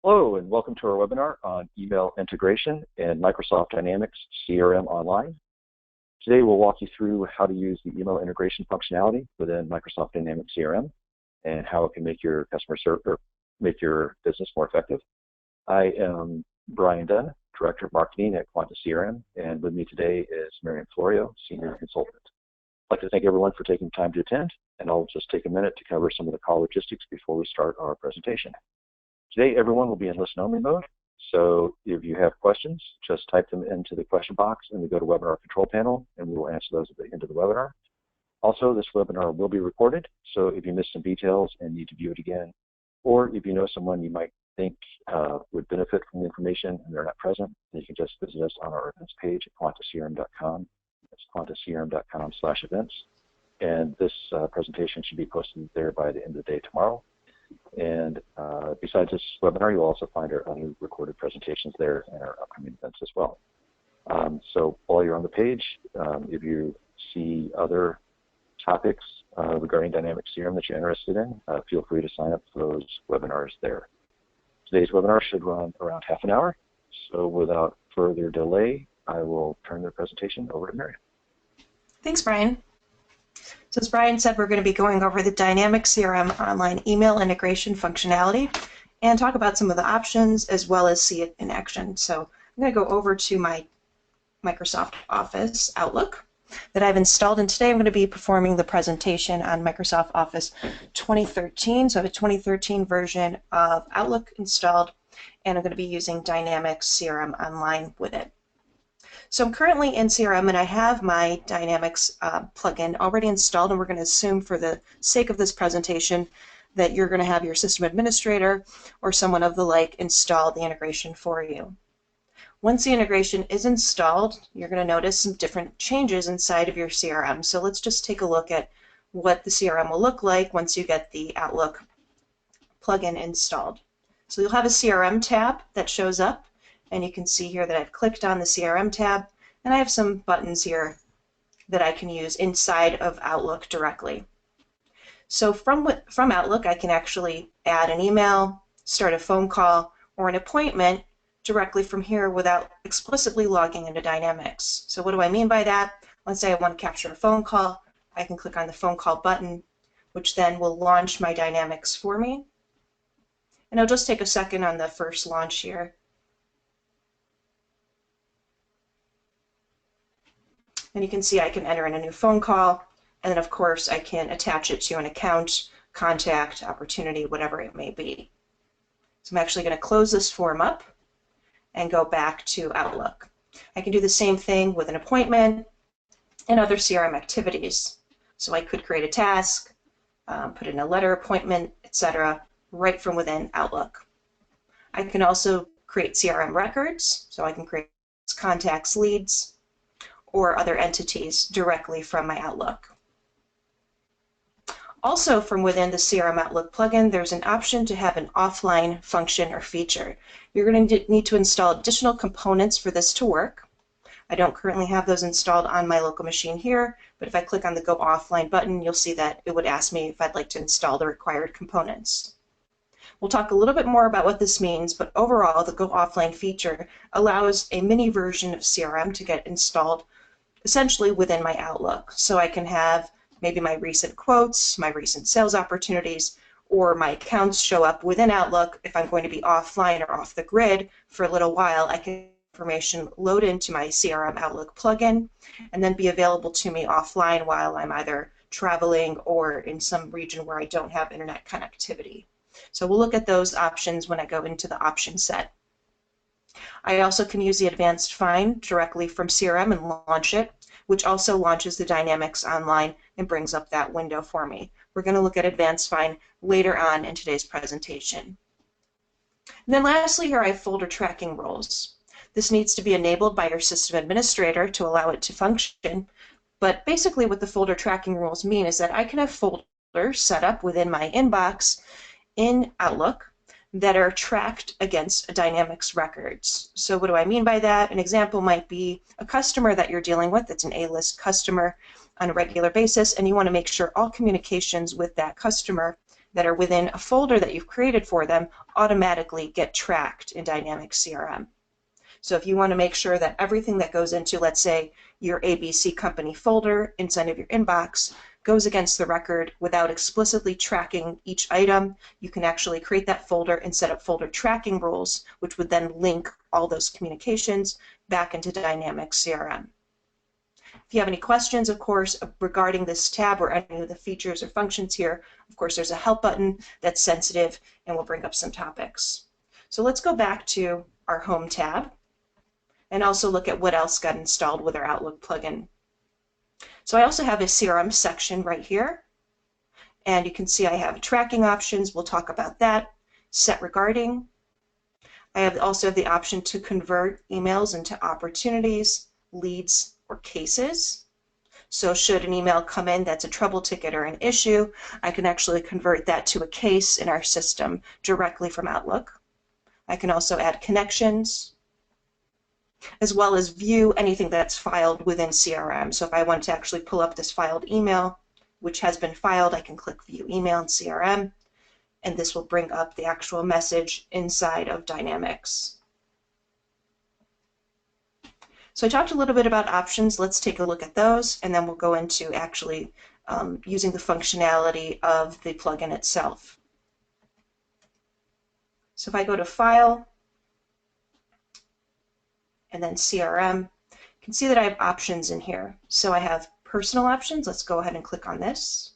Hello, and welcome to our webinar on email integration in Microsoft Dynamics CRM Online. Today we'll walk you through how to use the email integration functionality within Microsoft Dynamics CRM and how it can make your make your business more effective. I am Brian Dunn, Director of Marketing at Quanta CRM, and with me today is Miriam Florio, Senior Consultant. I'd like to thank everyone for taking time to attend, and I'll just take a minute to cover some of the call logistics before we start our presentation. Today, everyone will be in listen-only mode, so if you have questions, just type them into the question box in the GoToWebinar control panel, and we will answer those at the end of the webinar. Also, this webinar will be recorded, so if you missed some details and need to view it again, or if you know someone you might think would benefit from the information and they're not present, then you can just visit us on our events page at quantacrm.com. That's quantacrm.com/events. And this presentation should be posted there by the end of the day tomorrow. And besides this webinar, you'll also find our other recorded presentations there and our upcoming events as well. So while you're on the page, if you see other topics regarding Dynamics CRM that you're interested in, feel free to sign up for those webinars there. Today's webinar should run around half an hour. So without further delay, I will turn the presentation over to Miriam. Thanks, Brian. So as Brian said, we're going to be going over the Dynamics CRM Online email integration functionality and talk about some of the options as well as see it in action. So I'm going to go over to my Microsoft Office Outlook that I've installed, and today I'm going to be performing the presentation on Microsoft Office 2013. So I have a 2013 version of Outlook installed, and I'm going to be using Dynamics CRM Online with it. So I'm currently in CRM and I have my Dynamics plugin already installed, and we're going to assume for the sake of this presentation that you're going to have your system administrator or someone of the like install the integration for you. Once the integration is installed, you're going to notice some different changes inside of your CRM. So let's just take a look at what the CRM will look like once you get the Outlook plugin installed. So you'll have a CRM tab that shows up. And you can see here that I've clicked on the CRM tab, and I have some buttons here that I can use inside of Outlook directly. So from Outlook, I can actually add an email, start a phone call, or an appointment directly from here without explicitly logging into Dynamics. So what do I mean by that? Let's say I want to capture a phone call. I can click on the phone call button, which then will launch my Dynamics for me. And I'll just take a second on the first launch here. And you can see I can enter in a new phone call, and then of course I can attach it to an account, contact, opportunity, whatever it may be. So I'm actually going to close this form up and go back to Outlook. I can do the same thing with an appointment and other CRM activities. So I could create a task, put in a letter appointment, etc., right from within Outlook. I can also create CRM records, so I can create contacts, leads, or other entities directly from my Outlook. Also from within the CRM Outlook plugin, there's an option to have an offline function or feature. You're going to need to install additional components for this to work. I don't currently have those installed on my local machine here, but if I click on the Go Offline button, you'll see that it would ask me if I'd like to install the required components. We'll talk a little bit more about what this means, but overall, the Go Offline feature allows a mini version of CRM to get installed essentially within my Outlook. So I can have maybe my recent quotes, my recent sales opportunities, or my accounts show up within Outlook. If I'm going to be offline or off the grid for a little while, I can information load into my CRM Outlook plugin and then be available to me offline while I'm either traveling or in some region where I don't have internet connectivity. So we'll look at those options when I go into the option set. I also can use the advanced find directly from CRM and launch it, which also launches the Dynamics Online and brings up that window for me. We're going to look at advanced find later on in today's presentation. And then lastly, here I have folder tracking roles. This needs to be enabled by your system administrator to allow it to function, but basically what the folder tracking roles mean is that I can have folders set up within my inbox in Outlook that are tracked against Dynamics records. So what do I mean by that? An example might be a customer that you're dealing with that's an A-list customer on a regular basis, and you want to make sure all communications with that customer that are within a folder that you've created for them automatically get tracked in Dynamics CRM. So if you want to make sure that everything that goes into, let's say, your ABC company folder inside of your inbox goes against the record without explicitly tracking each item, you can actually create that folder and set up folder tracking rules, which would then link all those communications back into Dynamics CRM. If you have any questions, of course, regarding this tab or any of the features or functions here, of course, there's a help button that's sensitive and will bring up some topics. So let's go back to our Home tab and also look at what else got installed with our Outlook plugin. So I also have a CRM section right here, and you can see I have tracking options. We'll talk about that. Set regarding. I also have the option to convert emails into opportunities, leads, or cases. So should an email come in that's a trouble ticket or an issue, I can actually convert that to a case in our system directly from Outlook. I can also add connections, as well as view anything that's filed within CRM. So if I want to actually pull up this filed email, which has been filed, I can click View Email in CRM, and this will bring up the actual message inside of Dynamics. So I talked a little bit about options. Let's take a look at those, and then we'll go into actually using the functionality of the plugin itself. So if I go to File, and then CRM, you can see that I have options in here. So I have personal options. Let's go ahead and click on this.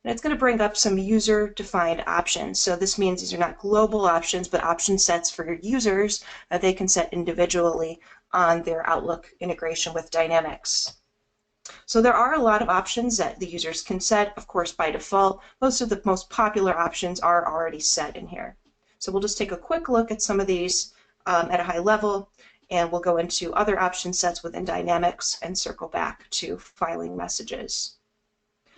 And it's going to bring up some user-defined options. So this means these are not global options, but option sets for your users that they can set individually on their Outlook integration with Dynamics. So there are a lot of options that the users can set. Of course, by default, most of the most popular options are already set in here. So we'll just take a quick look at some of these at a high level, and we'll go into other option sets within Dynamics and circle back to filing messages.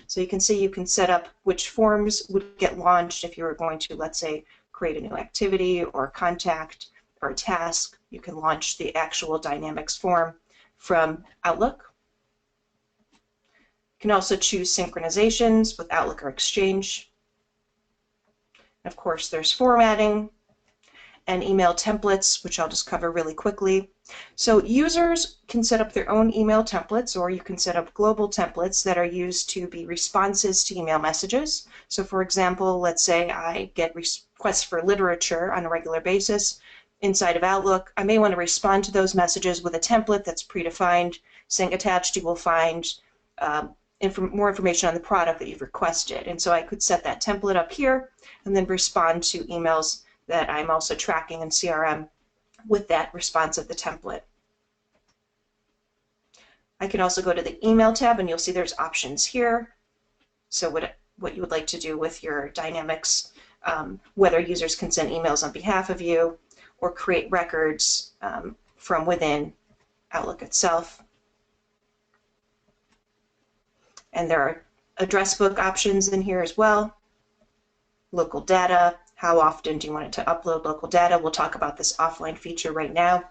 So you can see you can set up which forms would get launched if you were going to, let's say, create a new activity or a contact or a task. You can launch the actual Dynamics form from Outlook. You can also choose synchronizations with Outlook or Exchange. Of course, there's formatting and email templates, which I'll just cover really quickly. So users can set up their own email templates, or you can set up global templates that are used to be responses to email messages. So for example, let's say I get requests for literature on a regular basis inside of Outlook. I may want to respond to those messages with a template that's predefined, saying attached you will find more information on the product that you've requested. And so I could set that template up here and then respond to emails that I'm also tracking in CRM with that response of the template. I can also go to the Email tab, and you'll see there's options here. So what you would like to do with your Dynamics, whether users can send emails on behalf of you or create records from within Outlook itself. And there are address book options in here as well. Local data. How often do you want it to upload local data? We'll talk about this offline feature right now.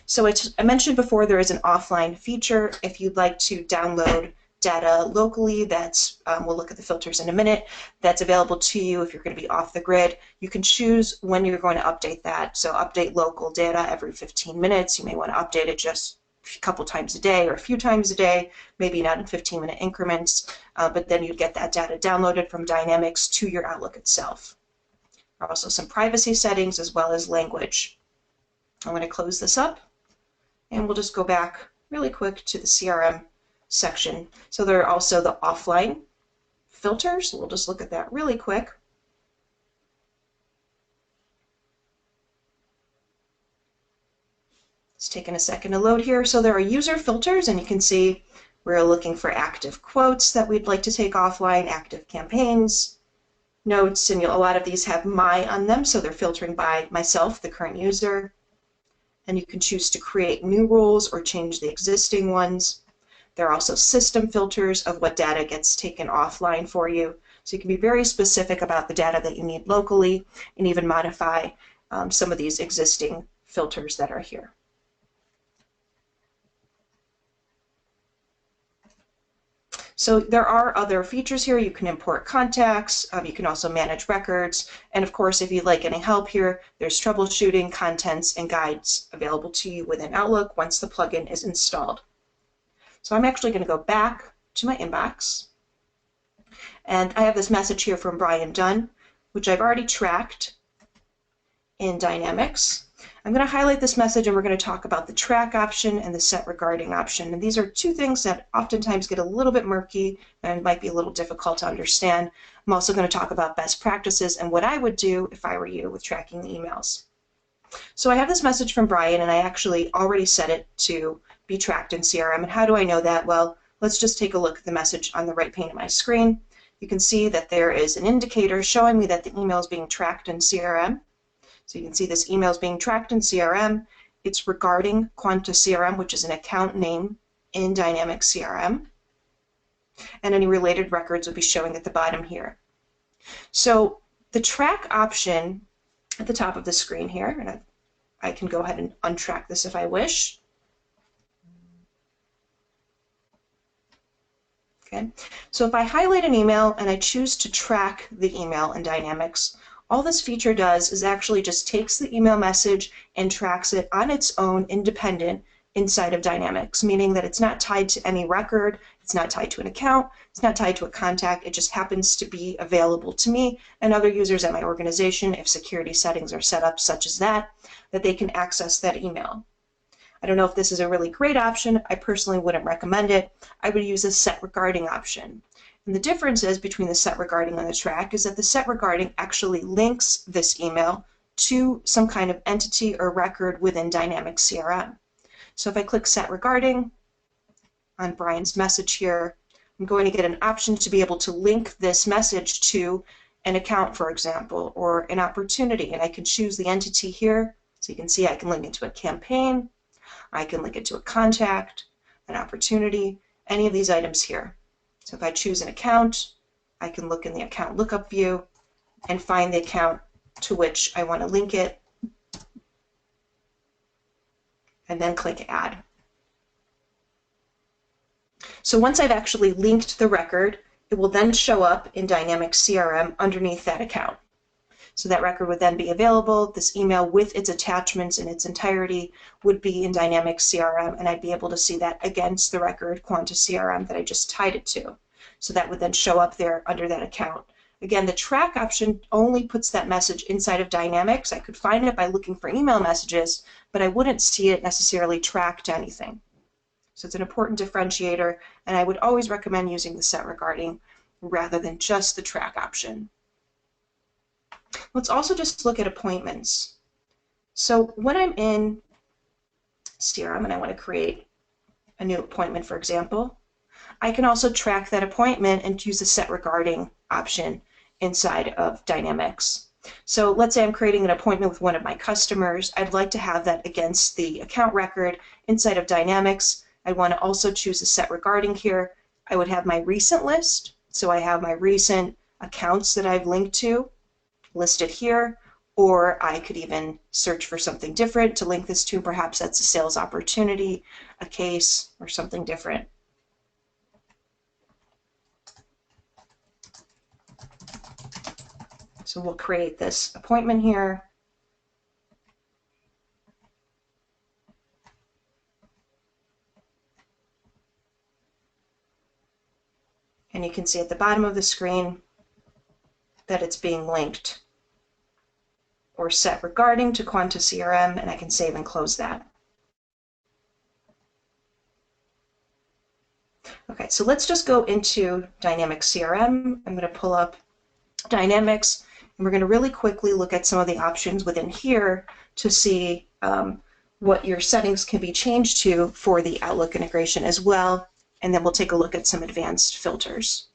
So I mentioned before there is an offline feature. If you'd like to download data locally, we'll look at the filters in a minute, that's available to you if you're going to be off the grid. You can choose when you're going to update that. So update local data every 15 minutes. You may want to update it just a couple times a day or a few times a day, maybe not in 15-minute increments, but then you'd get that data downloaded from Dynamics to your Outlook itself. There are also some privacy settings as well as language. I'm going to close this up, and we'll just go back really quick to the CRM section. So there are also the offline filters. We'll just look at that really quick. It's taking a second to load here. So there are user filters, and you can see we're looking for active quotes that we'd like to take offline, active campaigns, notes, and a lot of these have my on them, so they're filtering by myself, the current user. And you can choose to create new rules or change the existing ones. There are also system filters of what data gets taken offline for you. So you can be very specific about the data that you need locally and even modify some of these existing filters that are here. So there are other features here. You can import contacts, you can also manage records, and of course if you'd like any help here, there's troubleshooting, contents, and guides available to you within Outlook once the plugin is installed. So I'm actually going to go back to my inbox, and I have this message here from Brian Dunn, which I've already tracked in Dynamics. I'm going to highlight this message and we're going to talk about the track option and the set regarding option. And these are two things that oftentimes get a little bit murky and might be a little difficult to understand. I'm also going to talk about best practices and what I would do if I were you with tracking the emails. So I have this message from Brian and I actually already set it to be tracked in CRM. And how do I know that? Well, let's just take a look at the message on the right pane of my screen. You can see that there is an indicator showing me that the email is being tracked in CRM. So you can see this email is being tracked in CRM. It's regarding Quanta CRM, which is an account name in Dynamics CRM. And any related records will be showing at the bottom here. So the track option at the top of the screen here, and I can go ahead and untrack this if I wish. Okay. So if I highlight an email and I choose to track the email in Dynamics, all this feature does is actually just takes the email message and tracks it on its own independent inside of Dynamics, meaning that it's not tied to any record, it's not tied to an account, it's not tied to a contact, it just happens to be available to me and other users at my organization if security settings are set up such as that they can access that email. I don't know if this is a really great option. I personally wouldn't recommend it. I would use a set regarding option. And the difference is between the set regarding and the track is that the set regarding actually links this email to some kind of entity or record within Dynamics CRM. So if I click set regarding on Brian's message here, I'm going to get an option to be able to link this message to an account, for example, or an opportunity. And I can choose the entity here. So you can see I can link it to a campaign, I can link it to a contact, an opportunity, any of these items here. So if I choose an account, I can look in the account lookup view and find the account to which I want to link it, and then click Add. So once I've actually linked the record, it will then show up in Dynamics CRM underneath that account. So that record would then be available. This email with its attachments in its entirety would be in Dynamics CRM, and I'd be able to see that against the record Quanta CRM that I just tied it to. So that would then show up there under that account. Again, the track option only puts that message inside of Dynamics. I could find it by looking for email messages, but I wouldn't see it necessarily tracked to anything. So it's an important differentiator, and I would always recommend using the set regarding rather than just the track option. Let's also just look at appointments. So when I'm in CRM and I want to create a new appointment, for example, I can also track that appointment and use the set regarding option inside of Dynamics. So let's say I'm creating an appointment with one of my customers. I'd like to have that against the account record inside of Dynamics. I want to also choose the set regarding here. I would have my recent list. So I have my recent accounts that I've linked to listed here, or I could even search for something different to link this to. Perhaps that's a sales opportunity, a case, or something different. So we'll create this appointment here. And you can see at the bottom of the screen that it's being linked or set regarding to Quanta CRM, and I can save and close that. Okay, so let's just go into Dynamics CRM. I'm going to pull up Dynamics, and we're going to really quickly look at some of the options within here to see what your settings can be changed to for the Outlook integration as well, and then we'll take a look at some advanced filters.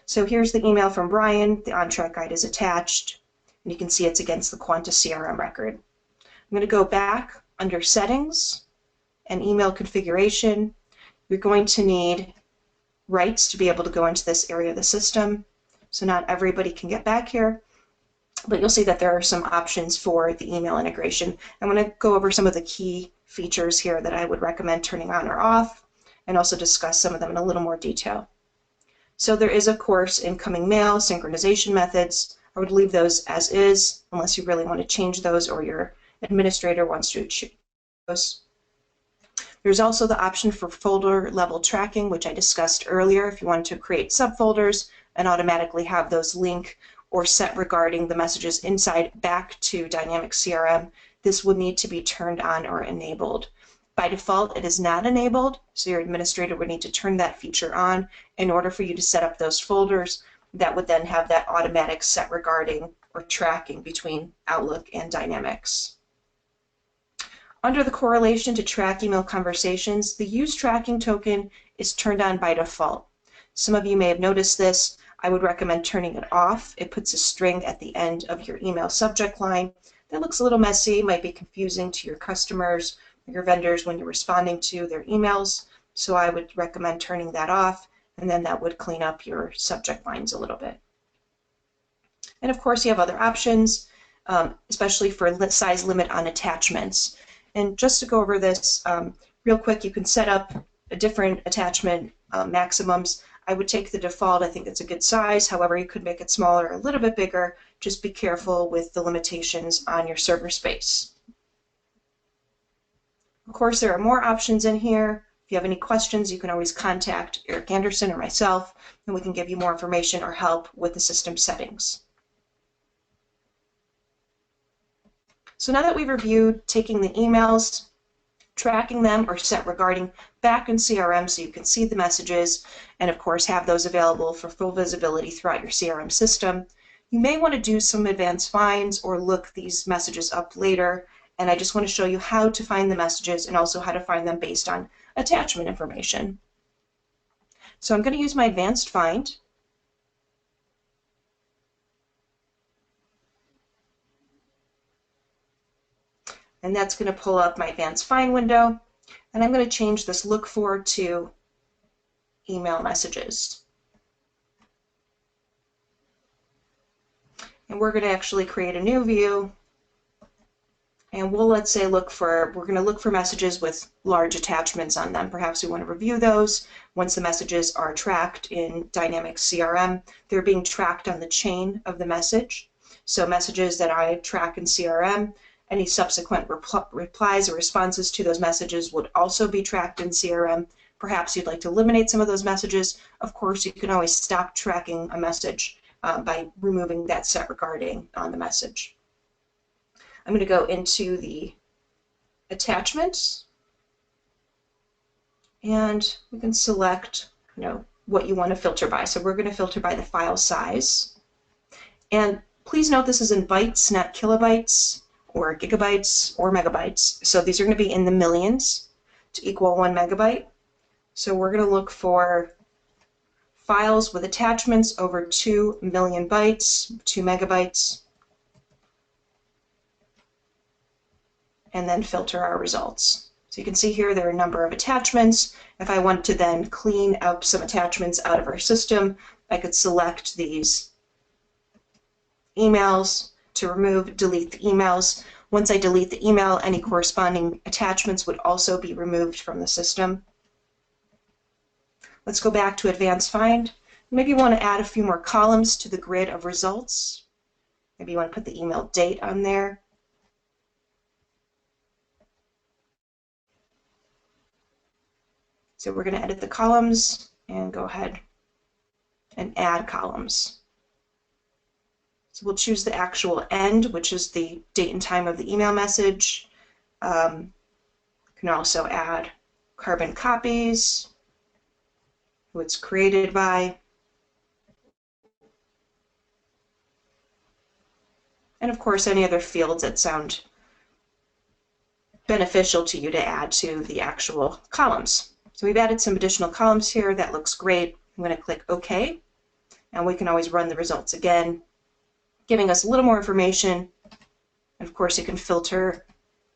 So here's the email from Brian. The on-track guide is attached, and you can see it's against the Quanta CRM record. I'm going to go back under Settings and Email Configuration. You're going to need rights to be able to go into this area of the system. So not everybody can get back here, but you'll see that there are some options for the email integration. I'm going to go over some of the key features here that I would recommend turning on or off. and also discuss some of them in a little more detail. So there is, of course, incoming mail, synchronization methods. I would leave those as is unless you really want to change those or your administrator wants to change those. There's also the option for folder level tracking, which I discussed earlier. If you want to create subfolders and automatically have those link or set regarding the messages inside back to Dynamics CRM, this would need to be turned on or enabled. By default, it is not enabled, so your administrator would need to turn that feature on in order for you to set up those folders that would then have that automatic set regarding or tracking between Outlook and Dynamics. Under the correlation to track email conversations, the use tracking token is turned on by default. Some of you may have noticed this. I would recommend turning it off. It puts a string at the end of your email subject line. That looks a little messy, might be confusing to your customers, your vendors when you're responding to their emails. So I would recommend turning that off, and then that would clean up your subject lines a little bit. And of course you have other options, especially for size limit on attachments. And just to go over this real quick, you can set up a different attachment maximums. I would take the default. I think it's a good size. However, you could make it smaller, a little bit bigger. Just be careful with the limitations on your server space. Of course, there are more options in here. If you have any questions, you can always contact Eric Anderson or myself, and we can give you more information or help with the system settings. So now that we've reviewed taking the emails, tracking them or set regarding back in CRM so you can see the messages and of course have those available for full visibility throughout your CRM system, you may want to do some advanced finds or look these messages up later, and I just want to show you how to find the messages and also how to find them based on attachment information. So I'm going to use my advanced find. And that's going to pull up my advanced find window, and I'm going to change this look for to email messages. And we're going to actually create a new view, and we'll, let's say, we're going to look for messages with large attachments on them. Perhaps we want to review those. Once the messages are tracked in Dynamics CRM, they're being tracked on the chain of the message. So messages that I track in CRM, any subsequent replies or responses to those messages would also be tracked in CRM. Perhaps you'd like to eliminate some of those messages. Of course, you can always stop tracking a message by removing that set regarding on the message. I'm going to go into the attachments, and we can select, what you want to filter by. So we're going to filter by the file size. And please note this is in bytes, not kilobytes, or gigabytes, or megabytes. So these are going to be in the millions to equal 1 megabyte. So we're going to look for files with attachments over 2 million bytes, 2 megabytes, and then filter our results. So you can see here there are a number of attachments. If I want to then clean up some attachments out of our system, I could select these emails to remove, delete the emails. Once I delete the email, any corresponding attachments would also be removed from the system. Let's go back to Advanced Find. Maybe you want to add a few more columns to the grid of results. Maybe you want to put the email date on there. So we're going to edit the columns and go ahead and add columns. So we'll choose the actual end, which is the date and time of the email message. You can also add carbon copies, who it's created by, and of course any other fields that sound beneficial to you to add to the actual columns. So we've added some additional columns here. That looks great. I'm going to click OK, and we can always run the results again, giving us a little more information. And of course, you can filter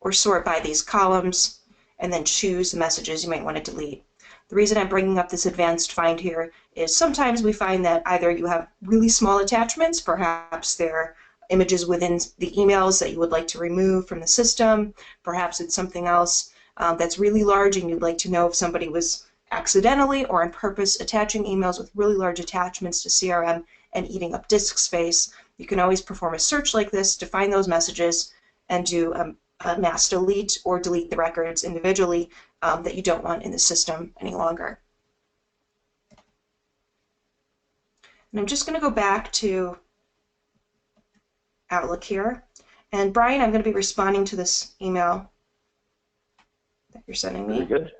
or sort by these columns and then choose the messages you might want to delete. The reason I'm bringing up this advanced find here is sometimes we find that either you have really small attachments, perhaps they're images within the emails that you would like to remove from the system, perhaps it's something else that's really large and you'd like to know if somebody was accidentally or on purpose attaching emails with really large attachments to CRM and eating up disk space, you can always perform a search like this to find those messages and do a mass delete or delete the records individually that you don't want in the system any longer. And I'm just going to go back to Outlook here. And Brian, I'm going to be responding to this email that you're sending me. Very good.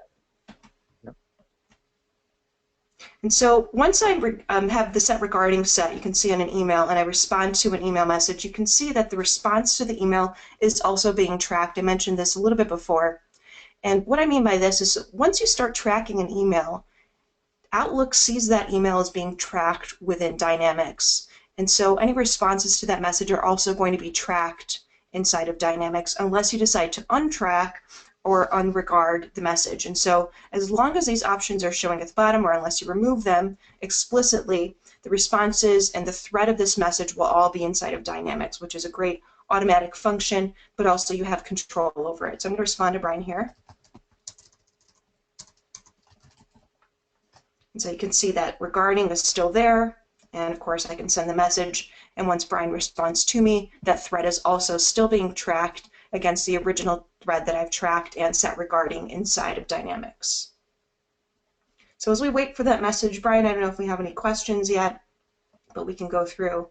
Yep. And so once I have the set regarding set, you can see on an email, and I respond to an email message, you can see that the response to the email is also being tracked. I mentioned this a little bit before. And what I mean by this is once you start tracking an email, Outlook sees that email as being tracked within Dynamics. And so any responses to that message are also going to be tracked inside of Dynamics unless you decide to untrack or unregard the message. And so as long as these options are showing at the bottom, or unless you remove them explicitly, the responses and the thread of this message will all be inside of Dynamics, which is a great automatic function, but also you have control over it. So I'm going to respond to Brian here. And so you can see that regarding is still there. And of course I can send the message, and once Brian responds to me, that thread is also still being tracked against the original thread that I've tracked and set regarding inside of Dynamics. So as we wait for that message, Brian, I don't know if we have any questions yet, but we can go through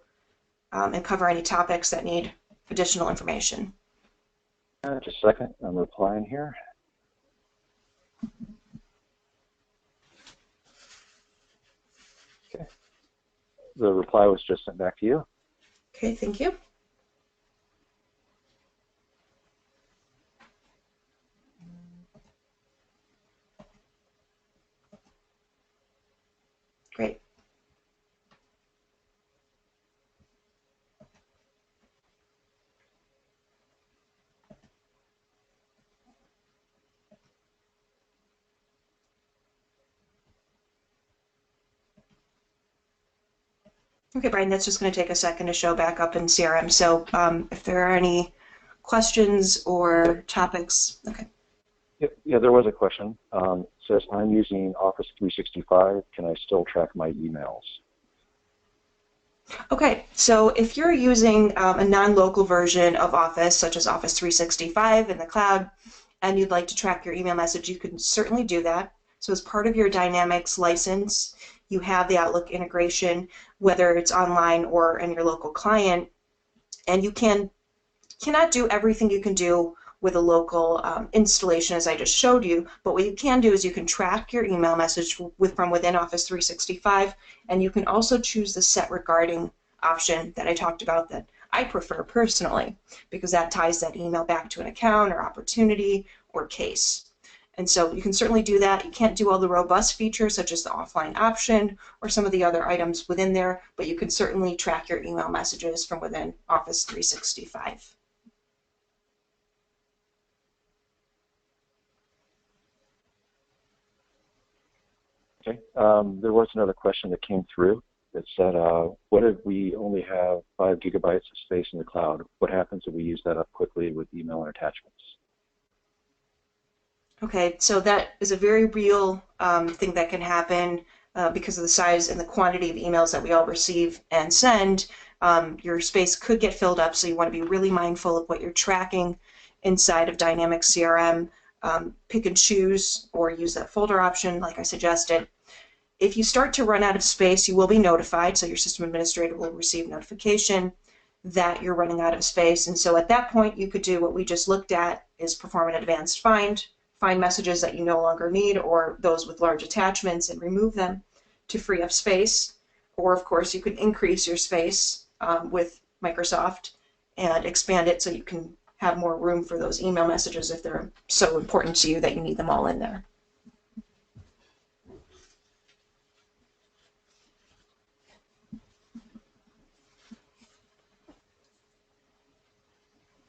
and cover any topics that need additional information. Just a second, I'm replying here. Okay. The reply was just sent back to you. Okay, thank you. Great. Okay, Brian, that's just going to take a second to show back up in CRM. So if there are any questions or topics, okay. Yeah, there was a question. It says, I'm using Office 365. Can I still track my emails? Okay, so if you're using a non-local version of Office, such as Office 365 in the cloud, and you'd like to track your email message, you can certainly do that. So as part of your Dynamics license, you have the Outlook integration, whether it's online or in your local client, and you cannot do everything you can do with a local installation as I just showed you, but what you can do is you can track your email message from within Office 365, and you can also choose the set regarding option that I talked about that I prefer personally, because that ties that email back to an account or opportunity or case. And so you can certainly do that. You can't do all the robust features such as the offline option or some of the other items within there, but you can certainly track your email messages from within Office 365. Okay. There was another question that came through that said, what if we only have 5 gigabytes of space in the cloud? What happens if we use that up quickly with email and attachments? Okay, so that is a very real thing that can happen because of the size and the quantity of emails that we all receive and send. Your space could get filled up, so you want to be really mindful of what you're tracking inside of Dynamics CRM. Pick and choose or use that folder option like I suggested. If you start to run out of space, you will be notified, so your system administrator will receive notification that you're running out of space. And so at that point, you could do what we just looked at, is perform an advanced find messages that you no longer need or those with large attachments and remove them to free up space. Or of course, you could increase your space with Microsoft and expand it so you can have more room for those email messages if they're so important to you that you need them all in there.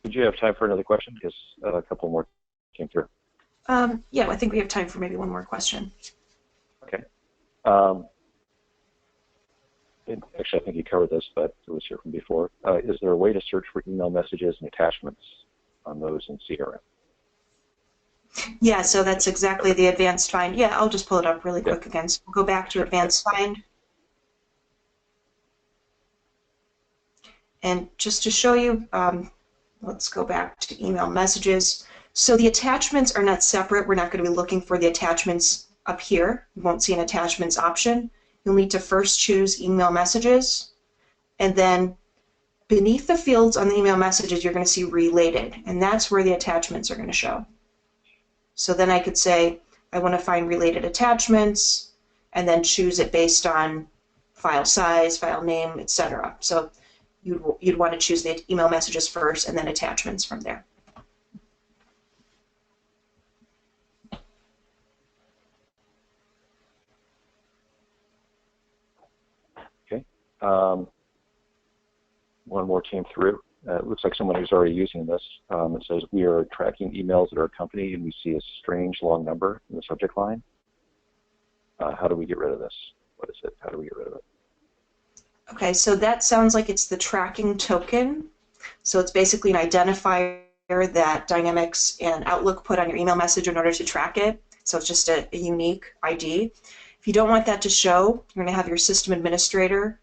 Did you have time for another question? Because a couple more came through. Yeah, I think we have time for maybe one more question. Okay. Actually, I think you covered this, but it was here from before. Is there a way to search for email messages and attachments on those in CRM? Yeah, so that's exactly the advanced find. Yeah, I'll just pull it up really Yeah. quick again. So we'll go back to advanced find. And just to show you, let's go back to email messages. So the attachments are not separate. We're not going to be looking for the attachments up here. You won't see an attachments option. You'll need to first choose email messages, and then beneath the fields on the email messages, you're going to see related, and that's where the attachments are going to show. So then I could say, I want to find related attachments, and then choose it based on file size, file name, etc. So you'd want to choose the email messages first and then attachments from there. Okay. One more came through. It looks like someone who's already using this. It says, we are tracking emails at our company and we see a strange long number in the subject line. How do we get rid of this? What is it? How do we get rid of it? Okay, so that sounds like it's the tracking token. So it's basically an identifier that Dynamics and Outlook put on your email message in order to track it. So it's just a unique ID. If you don't want that to show, you're going to have your system administrator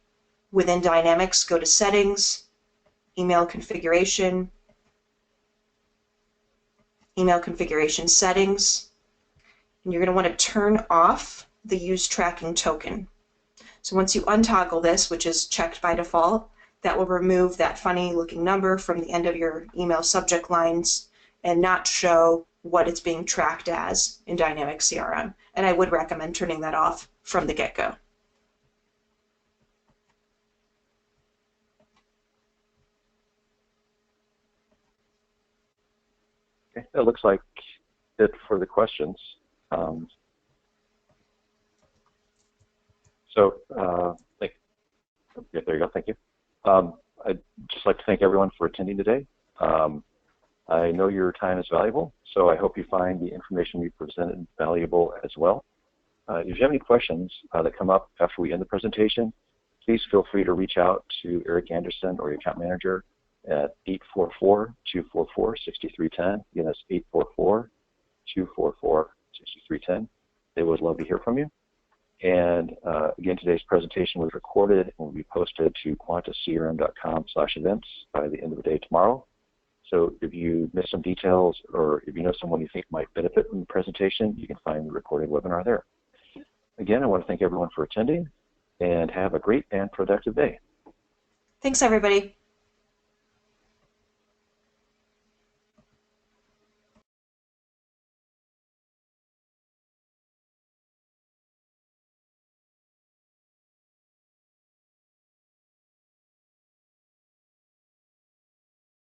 within Dynamics go to Settings, Email Configuration Settings, and you're going to want to turn off the Use Tracking Token. So once you untoggle this, which is checked by default, that will remove that funny looking number from the end of your email subject lines and not show what it's being tracked as in Dynamics CRM. And I would recommend turning that off from the get-go. Okay. That looks like it for the questions. Yeah, there you go. Thank you. I'd just like to thank everyone for attending today. I know your time is valuable, so I hope you find the information we presented valuable as well. If you have any questions that come up after we end the presentation, please feel free to reach out to Eric Anderson or your account manager at 844-244-6310. Again, that's 844-244-6310. They would love to hear from you. And again, today's presentation was recorded and will be posted to quantascrm.com/events by the end of the day tomorrow. So if you missed some details or if you know someone you think might benefit from the presentation, you can find the recorded webinar there. Again, I want to thank everyone for attending and have a great and productive day. Thanks, everybody.